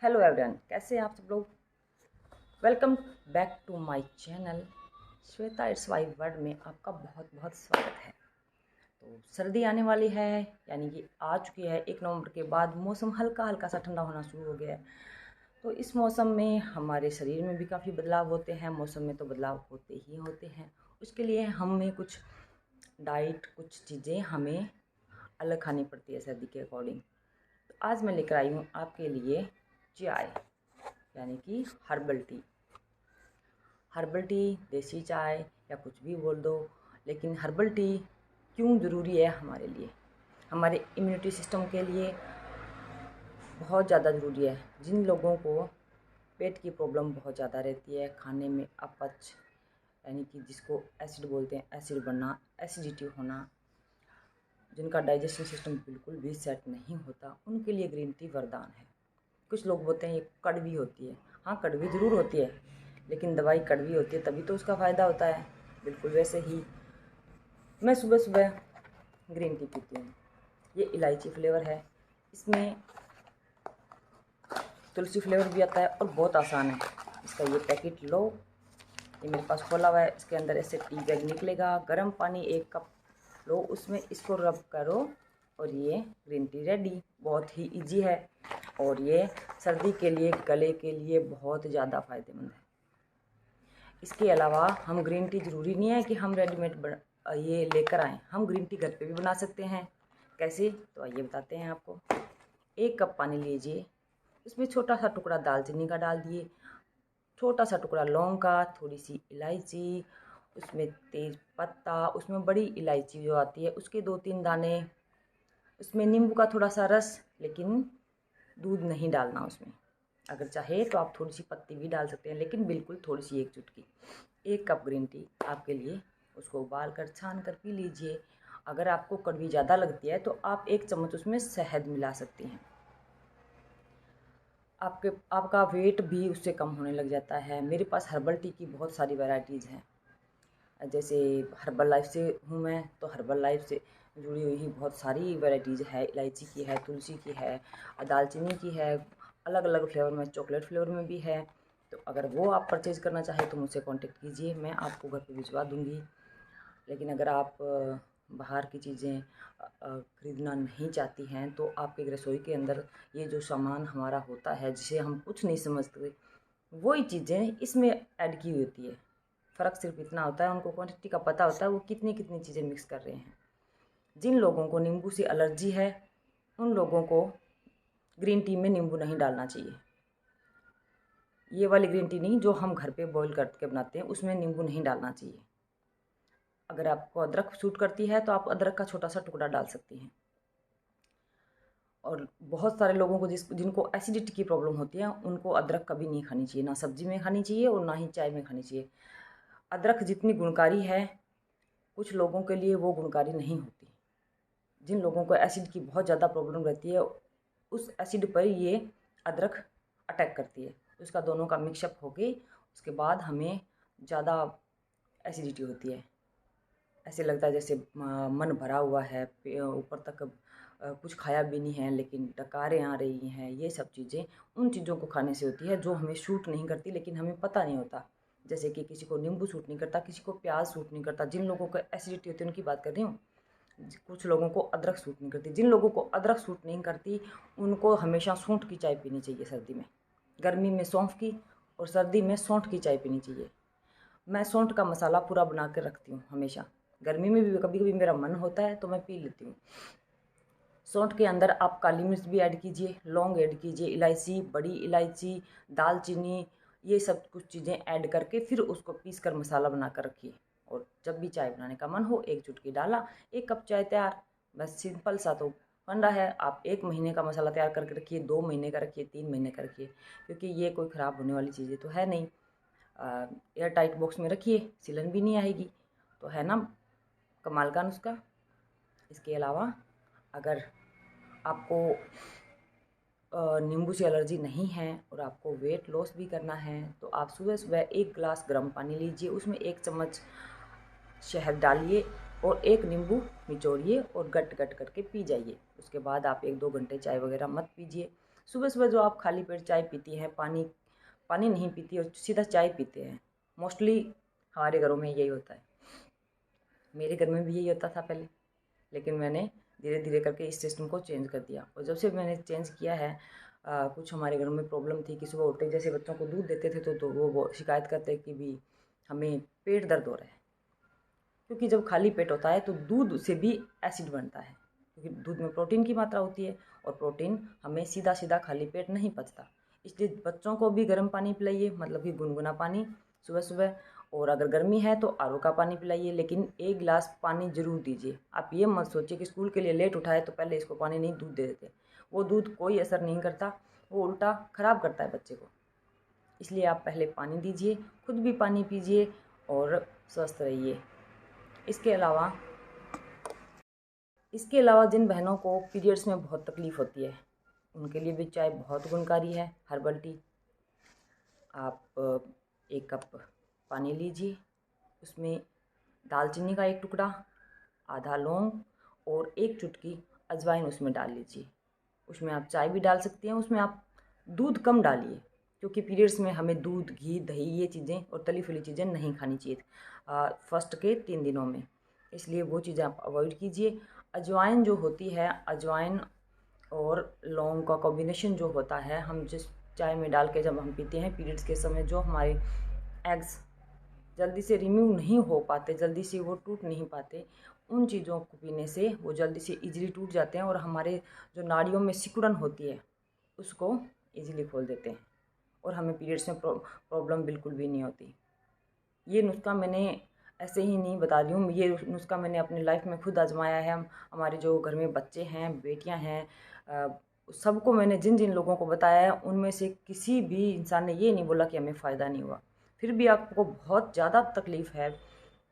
Hello everyone, कैसे हैं आप सब लोग। Welcome back to my channel Shweta it's Y word में आपका बहुत बहुत स्वागत है। तो सर्दी आने वाली है, यानी कि आ चुकी है। 1 नवंबर के बाद मौसम हल्का हल्का सा ठंडा होना शुरू हो गया है। तो इस मौसम में हमारे शरीर में भी काफ़ी बदलाव होते हैं। मौसम में तो बदलाव होते ही होते हैं। उसके लिए हमें कुछ डाइट, कुछ चीज़ें हमें अलग खानी पड़ती है सर्दी के अकॉर्डिंग। तो आज मैं लेकर आई हूँ आपके लिए चाय, यानी कि हर्बल टी। हर्बल टी, देसी चाय या कुछ भी बोल दो, लेकिन हर्बल टी क्यों ज़रूरी है हमारे लिए, हमारे इम्यूनिटी सिस्टम के लिए बहुत ज़्यादा ज़रूरी है। जिन लोगों को पेट की प्रॉब्लम बहुत ज़्यादा रहती है, खाने में अपच, यानी कि जिसको एसिड बोलते हैं, एसिड बनना, एसिडिटी होना, जिनका डाइजेशन सिस्टम बिल्कुल भी सेट नहीं होता, उनके लिए ग्रीन टी वरदान है। कुछ लोग बोलते हैं ये कड़वी होती है। हाँ, कड़वी ज़रूर होती है, लेकिन दवाई कड़वी होती है तभी तो उसका फ़ायदा होता है। बिल्कुल वैसे ही मैं सुबह सुबह ग्रीन टी पीती हूँ। ये इलायची फ्लेवर है, इसमें तुलसी फ्लेवर भी आता है और बहुत आसान है। इसका ये पैकेट लो, ये मेरे पास खोला हुआ है। इसके अंदर ऐसे टी बैग निकलेगा। गर्म पानी 1 कप लो, उसमें इसको रब करो और ये ग्रीन टी रेडी। बहुत ही इजी है और ये सर्दी के लिए, गले के लिए बहुत ज़्यादा फ़ायदेमंद है। इसके अलावा हम ग्रीन टी ज़रूरी नहीं है कि हम रेडीमेड ये लेकर आएँ। हम ग्रीन टी घर पे भी बना सकते हैं। कैसे, तो आइए बताते हैं आपको। 1 कप पानी लीजिए, उसमें छोटा सा टुकड़ा दालचीनी का डाल दिए, छोटा सा टुकड़ा लौंग का, थोड़ी सी इलायची, उसमें तेज पत्ता, उसमें बड़ी इलायची जो आती है उसके 2-3 दाने, उसमें नींबू का थोड़ा सा रस, लेकिन दूध नहीं डालना उसमें। अगर चाहे तो आप थोड़ी सी पत्ती भी डाल सकते हैं, लेकिन बिल्कुल थोड़ी सी, 1 चुटकी। 1 कप ग्रीन टी आपके लिए, उसको उबाल कर छान कर पी लीजिए। अगर आपको कड़वी ज़्यादा लगती है तो आप 1 चम्मच उसमें शहद मिला सकती हैं। आपका वेट भी उससे कम होने लग जाता है। मेरे पास हर्बल टी की बहुत सारी वैरायटीज़ हैं। जैसे हर्बल लाइफ से हूँ मैं, तो हर्बल लाइफ से जुड़ी हुई ही बहुत सारी वैरायटीज़ है। इलायची की है, तुलसी की है, दालचीनी की है, अलग अलग फ्लेवर में, चॉकलेट फ्लेवर में भी है। तो अगर वो आप परचेज़ करना चाहें तो मुझसे कांटेक्ट कीजिए, मैं आपको घर पे भिजवा दूँगी। लेकिन अगर आप बाहर की चीज़ें खरीदना नहीं चाहती हैं, तो आपके रसोई के अंदर ये जो सामान हमारा होता है, जिसे हम कुछ नहीं समझते, वही चीज़ें इसमें ऐड की होती है। फ़र्क सिर्फ इतना होता है, उनको क्वांटिटी का पता होता है वो कितनी कितनी चीज़ें मिक्स कर रहे हैं। जिन लोगों को नींबू से एलर्जी है, उन लोगों को ग्रीन टी में नींबू नहीं डालना चाहिए। ये वाली ग्रीन टी नहीं, जो हम घर पे बॉईल करके बनाते हैं, उसमें नींबू नहीं डालना चाहिए। अगर आपको अदरक सूट करती है तो आप अदरक का छोटा सा टुकड़ा डाल सकती हैं। और बहुत सारे लोगों को जिनको एसिडिटी की प्रॉब्लम होती है, उनको अदरक कभी नहीं खानी चाहिए, ना सब्जी में खानी चाहिए और ना ही चाय में खानी चाहिए। अदरक जितनी गुणकारी है, कुछ लोगों के लिए वो गुणकारी नहीं होती। जिन लोगों को एसिड की बहुत ज़्यादा प्रॉब्लम रहती है, उस एसिड पर ये अदरक अटैक करती है। उसका दोनों का मिक्सअप होके उसके बाद हमें ज़्यादा एसिडिटी होती है। ऐसे लगता है जैसे मन भरा हुआ है, ऊपर तक कुछ खाया भी नहीं है, लेकिन डकारें आ रही हैं। ये सब चीज़ें उन चीज़ों को खाने से होती है जो हमें सूट नहीं करती, लेकिन हमें पता नहीं होता। जैसे कि किसी को नींबू सूट नहीं करता, किसी को प्याज सूट नहीं करता। जिन लोगों को एसिडिटी होती है उनकी बात कर रही हूँ। कुछ लोगों को अदरक सूट नहीं करती। जिन लोगों को अदरक सूट नहीं करती, उनको हमेशा सूंठ की चाय पीनी चाहिए सर्दी में। गर्मी में सौंफ की और सर्दी में सौंठ की चाय पीनी चाहिए। मैं सौंठ का मसाला पूरा बना कर रखती हूँ हमेशा। गर्मी में भी कभी कभी मेरा मन होता है तो मैं पी लेती हूँ। सौंठ के अंदर आप काली मिर्च भी ऐड कीजिए, लौंग ऐड कीजिए, इलायची, बड़ी इलायची, दालचीनी, ये सब कुछ चीज़ें ऐड करके फिर उसको पीस कर मसाला बना कर रखिए। और जब भी चाय बनाने का मन हो, 1 चुटकी डाला, 1 कप चाय तैयार। बस सिंपल सा तो फंडा है। आप 1 महीने का मसाला तैयार करके रखिए, 2 महीने का रखिए, 3 महीने का रखिए, क्योंकि ये कोई ख़राब होने वाली चीज़ें तो है नहीं। एयर टाइट बॉक्स में रखिए, सिलन भी नहीं आएगी। तो है ना कमाल का नुस्खा। इसके अलावा अगर आपको नींबू से एलर्जी नहीं है और आपको वेट लॉस भी करना है, तो आप सुबह सुबह 1 गिलास गर्म पानी लीजिए, उसमें 1 चम्मच शहद डालिए और 1 नींबू निचोड़िए और गट गट करके पी जाइए। उसके बाद आप 1-2 घंटे चाय वगैरह मत पीजिए। सुबह सुबह जो आप खाली पेट चाय पीती हैं, पानी नहीं पीती और सीधा चाय पीते हैं, मोस्टली हमारे घरों में यही होता है। मेरे घर में भी यही होता था पहले, लेकिन मैंने धीरे धीरे करके इस सिस्टम को चेंज कर दिया। और जब से मैंने चेंज किया है, कुछ हमारे घर में प्रॉब्लम थी कि सुबह उठते जैसे बच्चों को दूध देते थे तो वो शिकायत करते कि भी हमें पेट दर्द हो रहा है, क्योंकि जब खाली पेट होता है तो दूध से भी एसिड बनता है, क्योंकि दूध में प्रोटीन की मात्रा होती है और प्रोटीन हमें सीधा सीधा खाली पेट नहीं पचता। इसलिए बच्चों को भी गर्म पानी पिलाइए, मतलब कि गुनगुना पानी सुबह सुबह। और अगर गर्मी है तो आरओ का पानी पिलाइए, लेकिन 1 गिलास पानी ज़रूर दीजिए। आप ये मत सोचिए कि स्कूल के लिए लेट उठाए तो पहले इसको पानी नहीं, दूध दे देते। वो दूध कोई असर नहीं करता, वो उल्टा ख़राब करता है बच्चे को। इसलिए आप पहले पानी दीजिए, खुद भी पानी पीजिए और स्वस्थ रहिए। इसके अलावा जिन बहनों को पीरियड्स में बहुत तकलीफ़ होती है, उनके लिए भी चाय बहुत गुणकारी है। हर्बल टी, आप 1 कप पानी लीजिए, उसमें दालचीनी का 1 टुकड़ा, आधा लौंग और 1 चुटकी अजवाइन उसमें डाल लीजिए। उसमें आप चाय भी डाल सकती हैं। उसमें आप दूध कम डालिए, क्योंकि पीरियड्स में हमें दूध, घी, दही ये चीज़ें और तली फली चीज़ें नहीं खानी चाहिए फर्स्ट के 3 दिनों में। इसलिए वो चीज़ें आप अवॉइड कीजिए। अजवाइन जो होती है, अजवाइन और लौंग का कॉम्बिनेशन जो होता है, हम जिस चाय में डाल के जब हम पीते हैं पीरियड्स के समय, जो हमारे एग्स जल्दी से रिमूव नहीं हो पाते, जल्दी से वो टूट नहीं पाते, उन चीज़ों को पीने से वो जल्दी से इजीली टूट जाते हैं और हमारे जो नाड़ियों में सिकुड़न होती है उसको इजीली खोल देते हैं और हमें पीरियड्स में प्रॉब्लम बिल्कुल भी नहीं होती। ये नुस्खा मैंने ऐसे ही नहीं बता रही हूँ, ये नुस्खा मैंने अपनी लाइफ में खुद आजमाया है। हमारे जो घर में बच्चे हैं, बेटियां हैं, सबको मैंने जिन जिन लोगों को बताया है, उनमें से किसी भी इंसान ने ये नहीं बोला कि हमें फ़ायदा नहीं हुआ। फिर भी आपको बहुत ज़्यादा तकलीफ़ है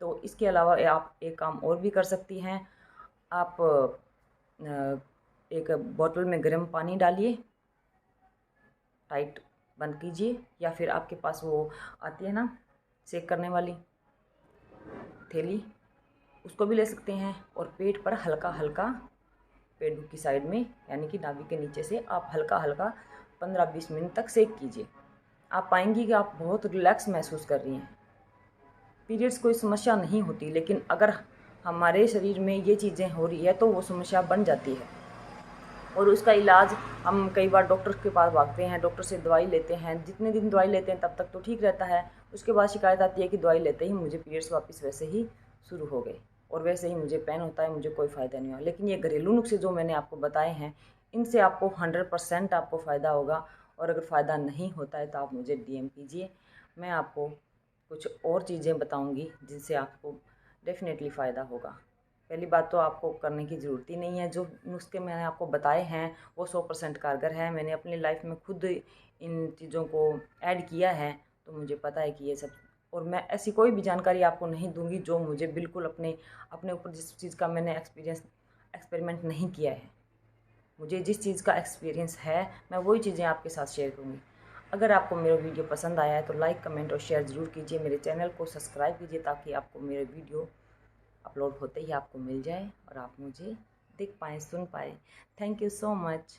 तो इसके अलावा आप एक काम और भी कर सकती हैं। आप एक बोतल में गर्म पानी डालिए, टाइट बंद कीजिए, या फिर आपके पास वो आती है ना सेक करने वाली थैली, उसको भी ले सकते हैं। और पेट पर हल्का हल्का, पेट की साइड में यानी कि नाभि के नीचे से आप हल्का हल्का 15-20 मिनट तक सेक कीजिए। आप पाएंगी कि आप बहुत रिलैक्स महसूस कर रही हैं। पीरियड्स कोई समस्या नहीं होती, लेकिन अगर हमारे शरीर में ये चीज़ें हो रही है तो वो समस्या बन जाती है और उसका इलाज हम कई बार डॉक्टर के पास भागते हैं, डॉक्टर से दवाई लेते हैं। जितने दिन दवाई लेते हैं तब तक तो ठीक रहता है, उसके बाद शिकायत आती है कि दवाई लेते ही मुझे पीरियड्स वापस वैसे ही शुरू हो गए और वैसे ही मुझे पेन होता है, मुझे कोई फ़ायदा नहीं हुआ। लेकिन ये घरेलू नुस्खे जो मैंने आपको बताए हैं, इनसे आपको 100% आपको फ़ायदा होगा। और अगर फ़ायदा नहीं होता है तो आप मुझे DM कीजिए, मैं आपको कुछ और चीज़ें बताऊँगी जिनसे आपको डेफ़िनेटली फ़ायदा होगा। पहली बात तो आपको करने की ज़रूरत ही नहीं है, जो नुस्खे मैंने आपको बताए हैं वो 100% कारगर है। मैंने अपनी लाइफ में खुद इन चीज़ों को ऐड किया है, तो मुझे पता है कि ये सब, और मैं ऐसी कोई भी जानकारी आपको नहीं दूंगी जो मुझे बिल्कुल अपने ऊपर जिस चीज़ का मैंने एक्सपेरिमेंट नहीं किया है। मुझे जिस चीज़ का एक्सपीरियंस है मैं वही चीज़ें आपके साथ शेयर करूँगी। अगर आपको मेरा वीडियो पसंद आया है तो लाइक, कमेंट और शेयर ज़रूर कीजिए। मेरे चैनल को सब्सक्राइब कीजिए ताकि आपको मेरे वीडियो अपलोड होते ही आपको मिल जाए और आप मुझे देख पाएँ, सुन पाएँ। Thank you so much.